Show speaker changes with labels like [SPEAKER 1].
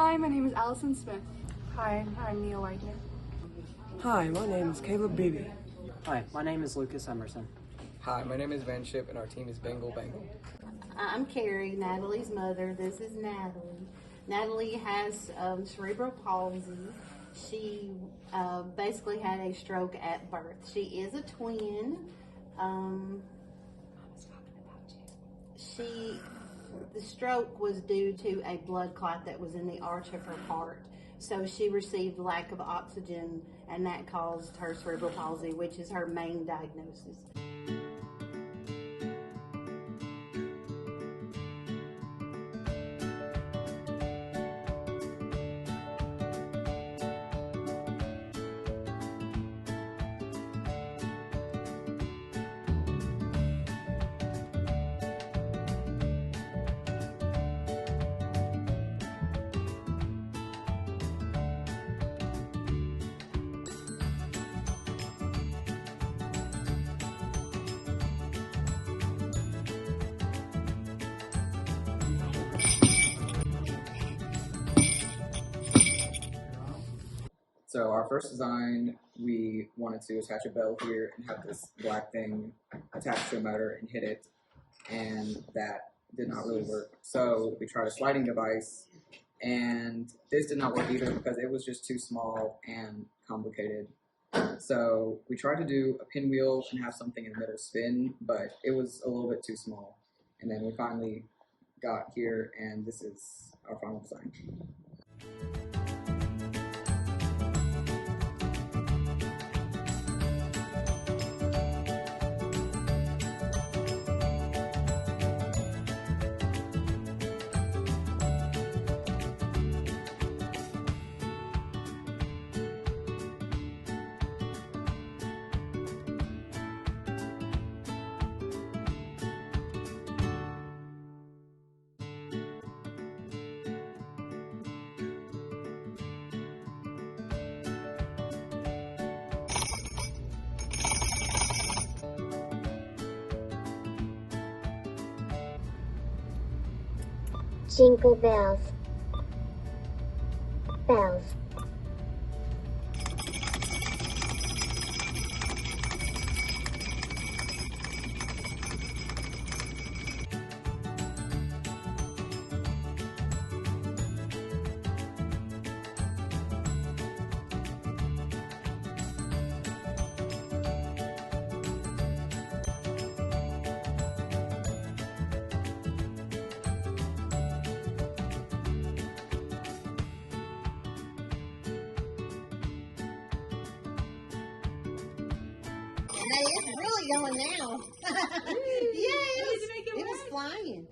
[SPEAKER 1] Hi, my name is Allison Smith.
[SPEAKER 2] Hi, I'm Mia Wagner.
[SPEAKER 3] Hi, my name is Caleb Beebe.
[SPEAKER 4] Hi, my name is Lucas Emerson.
[SPEAKER 5] Hi, my name is Van Ship, and our team is Bengal Bengal.
[SPEAKER 6] I'm Carrie, Natalie's mother. This is Natalie. Natalie has cerebral palsy. She basically had a stroke at birth. She is a twin. The stroke was due to a blood clot that was in the arch of her heart. So she received lack of oxygen, and that caused her cerebral palsy, which is her main diagnosis.
[SPEAKER 5] So our first design, we wanted to attach a bell here and have this black thing attached to a motor and hit it, and that did not really work. So we tried a sliding device, and this did not work either because it was just too small and complicated. So we tried to do a pinwheel and have something in the middle spin, but it was a little bit too small. And then we finally got here, and this is our final design.
[SPEAKER 7] Jingle bells, bells.
[SPEAKER 6] Hey, it's really going now. Yeah, it was flying.